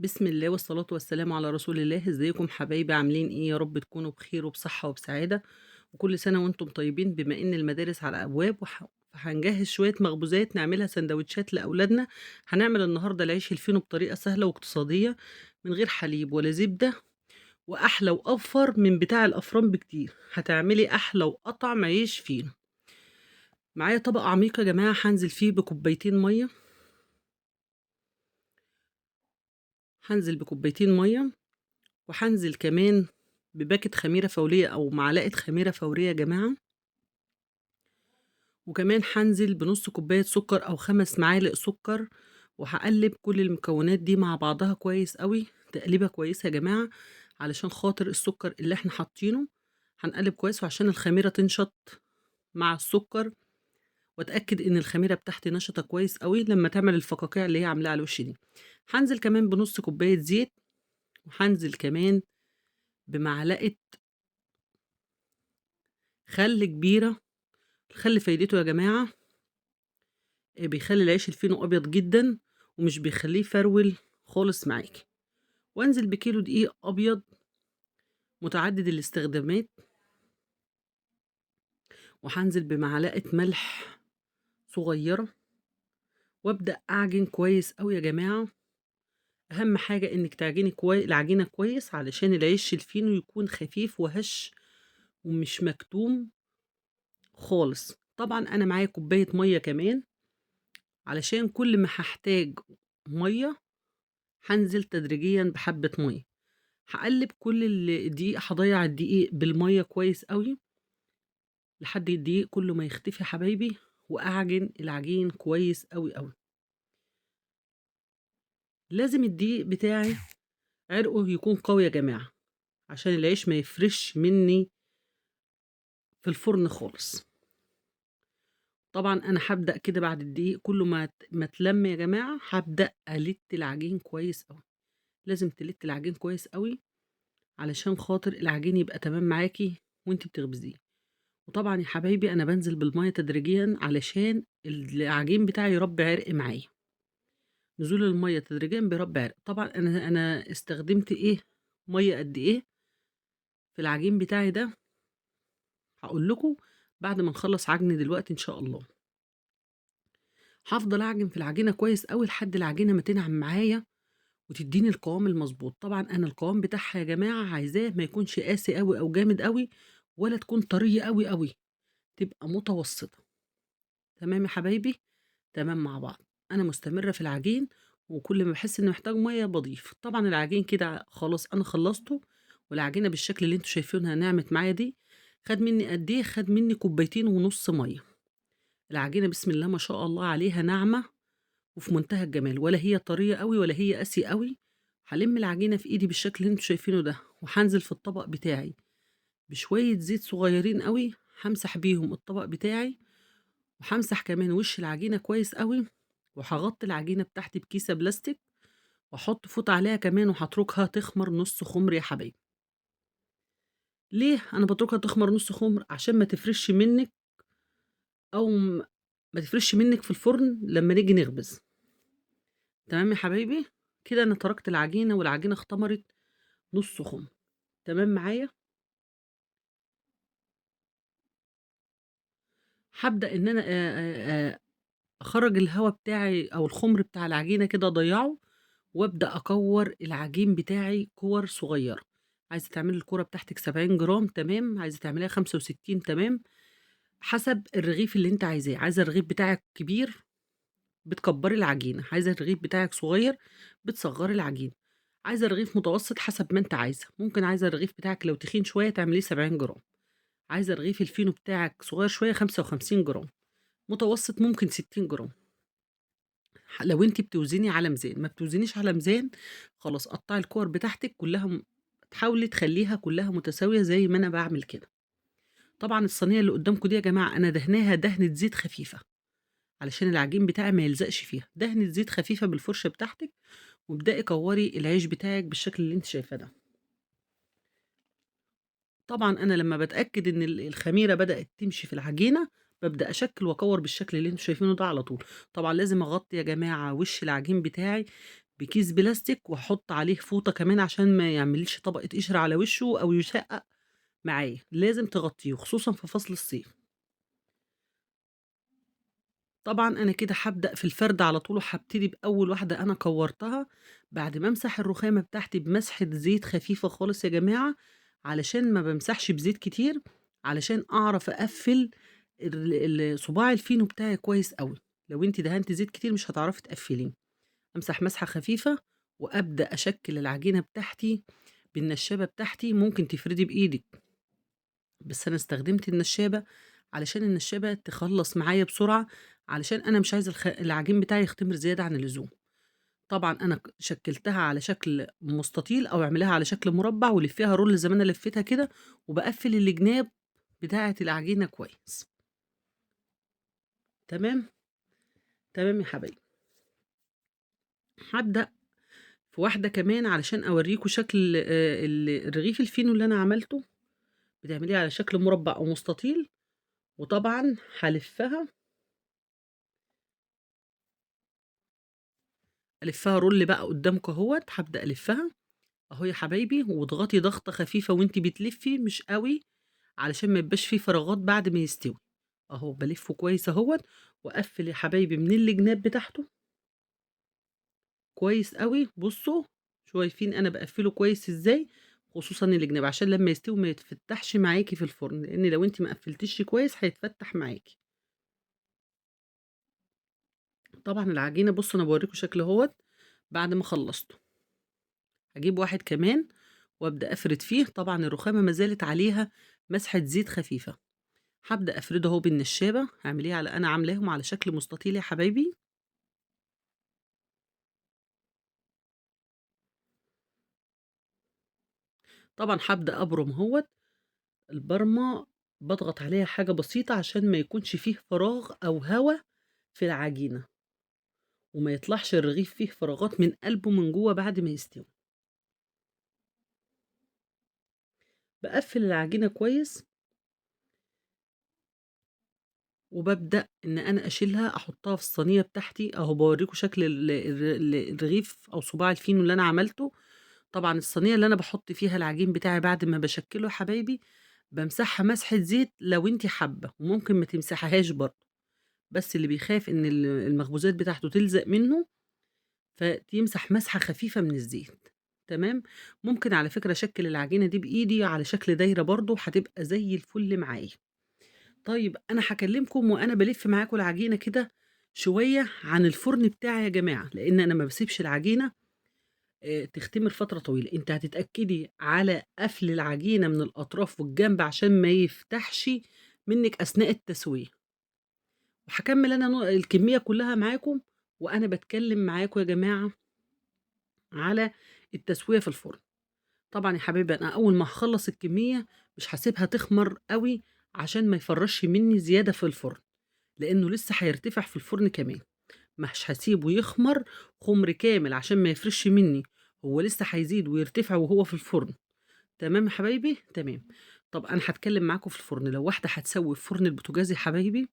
بسم الله والصلاة والسلام على رسول الله. ازيكم حبايبي؟ عاملين ايه؟ يا رب تكونوا بخير وبصحة وبسعادة، وكل سنة وانتم طيبين. بما ان المدارس على ابواب فهنجهز شوية مخبوزات نعملها سندوتشات لأولادنا. هنعمل النهاردة العيش الفينو بطريقة سهلة واقتصادية، من غير حليب ولا زبدة، وأحلى وأوفر من بتاع الأفران بكتير. هتعملي أحلى وأطعم عيش فينو. معايا طبق عميق يا جماعة، هنزل فيه بكوبايتين مية. هنزل بكوبايتين مية، وهانزل كمان بباكة خميرة فورية أو معلقة خميرة فورية يا جماعة، وكمان هانزل بنص كوباية سكر أو 5 معالق سكر، وهقلب كل المكونات دي مع بعضها كويس قوي، تقليبة كويسة يا جماعة، علشان خاطر السكر اللي احنا حاطينه. هنقلب كويس وعشان الخميرة تنشط مع السكر، واتأكد ان الخميرة بتاعتي نشطة كويس قوي لما تعمل الفقاقيع اللي هي عاملاها على الوش دي. هنزل كمان بنص كوباية زيت، وهنزل كمان بمعلقة خل كبيرة. الخل فايدته يا جماعة بيخلّي العيش الفينو أبيض جدًا، ومش بيخلّيه يفرول خالص معاكِ. وأنزل بكيلو دقيق أبيض متعدد الاستخدامات، وهانزل بمعلقة ملح صغيرة، وأبدأ أعجن كويس أوي يا جماعة. أهم حاجة إنِّك تعجني العجينة كويس علشان العيش الفينو يكون خفيف وهش ومش مكتوم خالص. طبعًا أنا معايا كوباية مَيّة كمان، علشان كل ما هاحتاج مَيّة هانزل تدريجيًا بحبة مَيّة. هاقلّب كل الدقيق، هاضيّع الدقيق بالمَيّة كويس أوي، لحد الدقيق كلّه ما يختفي يا حبايبي، وأعجن العجين كويس أوي، أوي. لازم الدقيق بتاعي عرقه يكون قوي يا جماعة، عشان العيش ما يفرش منّي في الفرن خالص. طبعًا أنا هابدأ كده بعد الدقيق كلّه ما اتلَم يا جماعة، هابدأ ألِت العجين كويس أوي. لازم تلِتّي العجين كويس أوي، علشان خاطر العجين يبقى تمام معاكِ وأنتِ بتخبزيه. وطبعًا يا حبايبي أنا بانزل بالمَيّة تدريجيًا علشان العجين بتاعي يربّي عرق معايا. نزول المَيّة تدريجيًا بيربّي عرق. طبعًا أنا استخدمت إيه، مَيّة قد إيه في العجين بتاعي ده، هاقول لكم بعد ما نخلّص عجن دلوقتي إن شاء الله. هافضل أعجن في العجينة كويس أوي لحد العجينة ما تنعم معايا وتدّيني القوام المضبوط. طبعًا أنا القوام بتاعها يا جماعة عايزاه ما يكونش قاسي أوي أو جامد أوي، ولا تكون طرية أوي، أوي، تبقى متوسطة. تمام يا حبايبي؟ تمام مع بعض. أنا مستمرة في العجين، وكل ما باحس إني محتاج مَيّة باضيف. طبعًا العجين كده خلاص أنا خلّصته، والعجينة بالشكل اللي أنتم شايفينها نعمت معايا دي، خَد منّي قد إيه، خَد منّي كوبايتين ونُص مَيّة. العجينة بسم الله ما شاء الله عليها ناعمة وفي منتهى الجمال، ولا هي طرية أوي ولا هي قاسية أوي. هالِم العجينة في إيدي بالشكل اللي أنتم شايفينه ده، وهانزل في الطبق بتاعي بشوية زيت صغيّرين أوي، هامسح بيهم الطبق بتاعي، وهامسح كمان وش العجينة كويس أوي، وهاغطّي العجينة بتاعتي بكيسة بلاستيك، وأحط فوطة عليها كمان، وهاتركها تخمر نُص خُمر يا حبايبي. ليه أنا باتركها تخمر نُص خُمر؟ عشان ما تفرشش منِّك، أو ما تفرشش منِّك في الفرن لمّا نيجي نخبز. تمام يا حبايبي؟ كده أنا تركت العجينة والعجينة اختمرت نُص خُمر. تمام معايا؟ هابدأ إن أنا أخرّج الهوا بتاعي أو الخُمر بتاع العجينة كده أضيّعه، وأبدأ أكوّر العجين بتاعي كِوَر صغيّرة. عايزة تعملي الكورة بتاعتِك 70 جرام تمام، عايزة تعمليها 65 تمام، حسب الرغيف اللي أنتِ عايزاه. عايزة الرغيف بتاعِك كبير بتكبّري العجينة، عايزة الرغيف بتاعِك صغيّر بتصغّري العجينة، عايزة الرغيف متوسط حسب ما أنتِ عايزة. ممكن عايزة الرغيف بتاعِك لو تخين شوية تعمليه 70 جرام، عايزة رغيف الفينو بتاعِك صغيّر شوية 55 جرام، متوسط ممكن 60 جرام. لو أنتِ بتوزني على ميزان، ما بتوزنيش على ميزان، خلاص قطّعي الكِوَر بتاعتِك كلّها تحاولي تخلّيها كلّها متساوية زي ما أنا باعمل كده. طبعًا الصينية اللي قدّامكم دي يا جماعة أنا دهناها دهنة زيت خفيفة، علشان العجين بتاعي ما يلزقش فيها. دهنة زيت خفيفة بالفرشة بتاعتِك، وابدئي كوّري العيش بتاعِك بالشكل اللي أنتِ شايفاه ده. طبعًا أنا لمّا باتأكد إن الخميرة بدأت تمشي في العجينة، بابدأ أشكِّل وأكوّر بالشكل اللي أنتم شايفينه ده على طول. طبعًا لازم أغطّي يا جماعة وش العجين بتاعي بكيس بلاستيك وأحط عليه فوطة كمان عشان ما يعمليش طبقة قشرة على وشه أو يشقق معايا، لازم تغطيه خصوصًا في فصل الصيف. طبعًا أنا كده هابدأ في الفرد على طول وهابتدي بأول واحدة أنا كوّرتها، بعد ما أمسح الرخامة بتاعتي بمسحة زيت خفيفة خالص يا جماعة، علشان ما بامسحش بزيت كتير، علشان أعرف أقفّل صباع الفينو بتاعي كويس أوي، لو أنتِ دهنتِ زيت كتير مش هتعرفي تقفّليه. أمسح مسحة خفيفة وأبدأ أشكِّل العجينة بتاعتي بالنشّابة بتاعتي، ممكن تفردي بإيدِك، بس أنا استخدمت النشّابة علشان النشّابة تخلّص معايا بسرعة، علشان أنا مش عايزة العجين بتاعي يختمر زيادة عن اللزوم. طبعًا أنا شكِّلتها على شكل مستطيل أو اعمليها على شكل مربع ولفّيها رول زي ما أنا لفّيتها كده، وباقفّل الجناب بتاعة العجينة كويس. تمام؟ تمام يا حبايبي. هابدأ في واحدة كمان علشان أورّيكم شكل الرغيف الفينو اللي أنا عملته، بتعمليه على شكل مربع أو مستطيل، وطبعًا ألفّها رول بقى قدّامكم أهوّة، هابدأ ألفّها أهو يا حبايبي، واضغطي ضغطة خفيفة وأنتِ بتلفّي مش أوي، علشان ما يبقاش في فراغات بعد ما يستوي. أهو بالِفّه كويس أهوّة، وأقفّل يا حبايبي من الجناب بتاعته كويس أوي. بُصّوا، شايفين أنا باقفّله كويس إزاي، خصوصًا الجناب عشان لمّا يستوي ما يتفتّحش معاكِ في الفرن، لإن لو أنتِ ما قفّلتيش كويس هيتفتّح معاكِ. طبعًا العجينة بُصّوا أنا باورّيكم شكله أهوّة بعد ما خلّصته. هاجيب واحد كمان وأبدأ أفرد فيه، طبعًا الرخامة ما زالت عليها مسحة زيت خفيفة. هابدأ أفرده أهو بالنشابة، هاعمليه أنا عاملاهم على شكل مستطيل يا حبايبي. طبعًا هابدأ أبرم أهوّة، البرمة باضغط عليها حاجة بسيطة عشان ما يكونش فيه فراغ أو هوا في العجينة، وما يطلعش الرغيف فيه فراغات من قلبه من جوّه بعد ما يستوي. باقفّل العجينة كويس، وبابدأ إن أنا أشيلها أحطها في الصينية بتاعتي، أهو باورّيكم شكل الرغيف أو صباع الفينو اللي أنا عملته. طبعًا الصينية اللي أنا باحط فيها العجين بتاعي بعد ما باشكّله يا حبايبي، بامسحها مسحة زيت لو أنتِ حابة، وممكن ما تمسحيهاش برضه، بس اللي بيخاف إن المخبوزات بتاعته تلزق منه، فيمسح مسحة خفيفة من الزيت. تمام. ممكن على فكرة أشكّل العجينة دي بإيدي على شكل دايرة برضه، هتبقى زي الفل معايا. طيب أنا هاكلمكم وأنا بالِف معاكم العجينة كده شوية عن الفرن بتاعي يا جماعة، لإن أنا ما باسيبش العجينة تختمر فترة طويلة. أنتِ هتتأكدي على قفل العجينة من الأطراف والجنب عشان ما يفتحش منِّك أثناء التسوية. وهاكمّل أنا الكمية كلّها معاكم وأنا باتكلّم معاكم يا جماعة على التسوية في الفرن. طبعًا يا حبايبي أنا أول ما هاخلّص الكمية مش هاسيبها تخمر أوي عشان ما يفرّش منّي زيادة في الفرن، لإنه لسه هيرتفع في الفرن كمان. مش هاسيبه يخمر خُمر كامل عشان ما يفرش منّي، هو لسه هيزيد ويرتفع وهو في الفرن. تمام يا حبايبي؟ تمام. طَب أنا هاتكلّم معاكم في الفرن، لو واحدة هتسوّي في فرن البوتاجاز يا حبايبي،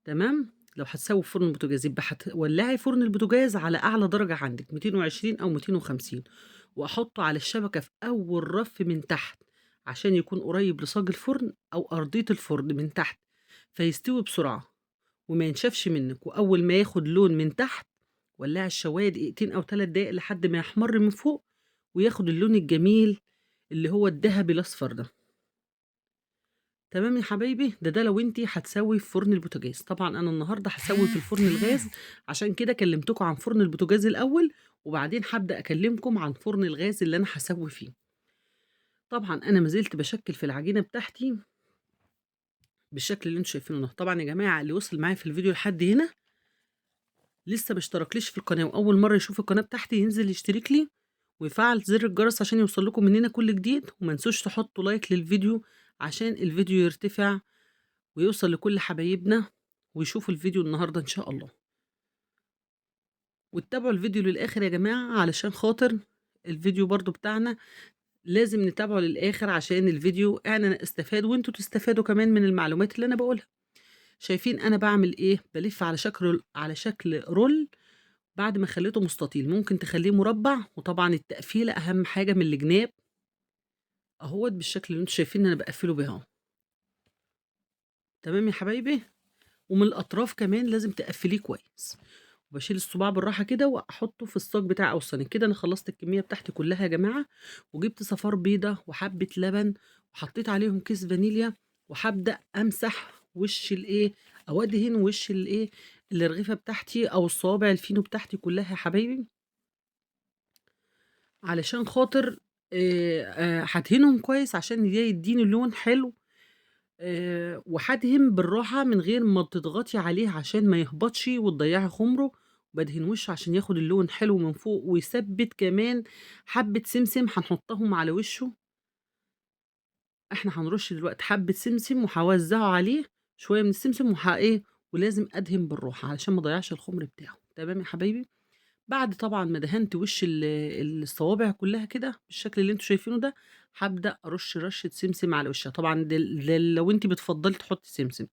تمام، لو هتسوّي في فرن البوتاجاز يبقى هتولّعي فرن البوتاجاز على أعلى درجة عندِك 220 أو 250، وأحطّه على الشبكة في أول رف من تحت، عشان يكون قريّب لصاج الفرن أو أرضية الفرن من تحت، فيستوي بسرعة وما ينشفش منِّك. وأول ما ياخد لون من تحت ولّعي الشواية دقيقتين أو 3 دقايق لحد ما يحمَر من فوق وياخد اللون الجميل اللي هو الدهبي الأصفر ده. تمام يا حبايبي؟ ده لو أنتِ هتسوّي في فرن البوتاجاز. طبعًا أنا النهارده هاسوّي في الفرن الغاز، عشان كده كلّمتكم عن فرن البوتاجاز الأول، وبعدين هابدأ أكلّمكم عن فرن الغاز اللي أنا هاسوّي فيه. طبعًا أنا ما زلت باشكِّل في العجينة بتاعتي بالشكل اللي أنتم شايفينه ده. طبعًا يا جماعة اللي وصل معايا في الفيديو لحد هنا لسه ما اشتركليش في القناة وأول مرّة يشوف القناة بتاعتي ينزل يشترك لي ويفعّل زر الجرس عشان يوصل لكم مننا كل جديد، وما تنسوش تحطّوا لايك للفيديو عشان الفيديو يرتفع ويوصل لكل حبايبنا ويشوفوا الفيديو النهارده إن شاء الله. وتتابعوا الفيديو للآخر يا جماعة علشان خاطر الفيديو برضه بتاعنا لازم نتابعه للآخر عشان الفيديو أنا أستفاد وأنتم تستفادوا كمان من المعلومات اللي أنا باقولها. شايفين أنا باعمل إيه، بالِف على شكل رول بعد ما خلّيته مستطيل ممكن تخلّيه مربع، وطبعًا التقفيلة أهم حاجة من الجناب أهوّة بالشكل اللي أنتم شايفين إن أنا باقفّله بيه أهو، تمام يا حبايبي؟ ومن الأطراف كمان لازم تقفّليه كويس، وباشيل الصباع بالراحة كده وأحطّه في الصاج بتاعي أو الصينية، كده أنا خلّصت الكمية بتاعتي كلّها يا جماعة، وجِبت صفار بيضة وحبّة لبن وحطّيت عليهم كيس فانيليا، وهابدأ أمسح وش الإيه، أو أدهن وش الإيه، الرغيفة بتاعتي أو الصوابع الفينو بتاعتي كلّها يا حبايبي، علشان خاطر هادهنهم كويس عشان ده يدّيني لون حلو، وهادهن بالراحة من غير ما تضغطي عليه عشان ما يهبطش وتضيّعي خُمره، وبادهن وشه عشان ياخد اللون حلو من فوق ويثبِّت كمان حبّة سمسم هنحطّهم على وشه، إحنا هنرُش دلوقتي حبّة سمسم وهاوزّعه عليه شوية من السمسم إيه، ولازم أدهن بالراحة علشان ما أضيّعش الخُمر بتاعه، تمام يا حبايبي؟ بعد طبعًا ما دهنت وش الصوابع كلّها كده بالشكل اللي أنتم شايفينه ده، هابدأ أرُش رشة سمسم على وشها، طبعًا ده لو أنتِ بتفضّلي تحطّي سمسم،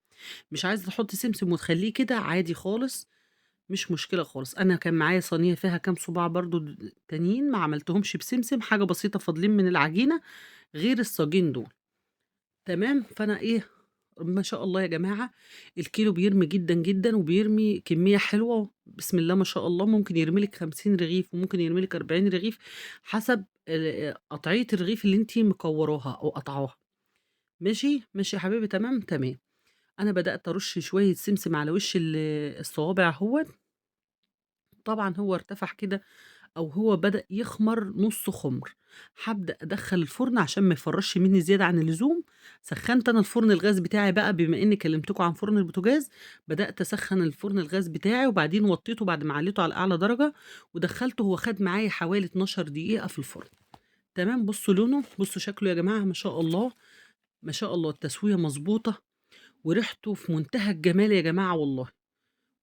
مش عايزة تحطّي سمسم وتخلّيه كده عادي خالص، مش مشكلة خالص، أنا كان معايا صينية فيها كام صباع برضه تانيين ما عملتهمش بسمسم، حاجة بسيطة فاضلين من العجينة غير الصاجين دول. تمام، فأنا إيه، ما شاء الله يا جماعة الكيلو بيرمي جدًا، جدًا، وبيرمي كمية حلوة بسم الله ما شاء الله، ممكن يرمي لِك 50 رغيف وممكن يرمي لِك 40 رغيف حسب قطعية الرغيف اللي أنتِ مكوّراها أو قاطعاها، ماشي، ماشي يا حبيبي تمام، تمام. أنا بدأت أرُش شوية سمسم على وش الصوابع أهوّة، طبعًا هو ارتفع كده أو هو بدأ يخمر نُص خُمر، هابدأ أدخّل الفرن عشان ما يفرّطش منّي زيادة عن اللزوم، سخّنت أنا الفرن الغاز بتاعي بقى بما إنّي كلمتكم عن فرن البوتاجاز، بدأت أسخّن الفرن الغاز بتاعي وبعدين وطّيته بعد ما علّيته على أعلى درجة، ودخّلته هو خَد معايا حوالي 12 دقيقة في الفرن، تمام، بُصّوا لونه، بُصّوا شكله يا جماعة ما شاء الله، ما شاء الله التسوية مضبوطة، وريحته في منتهى الجمال يا جماعة والله.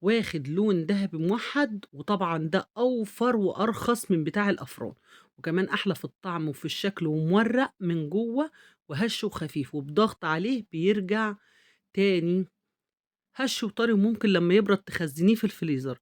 واخد لون دهبي موحّد، وطبعًا ده أوفر وأرخص من بتاع الأفران، وكمان أحلى في الطعم وفي الشكل ومورّق من جوّه وهش وخفيف، وبضغط عليه بيرجع تاني هش وطري، وممكن لمّا يبرد تخزّنيه في الفريزر.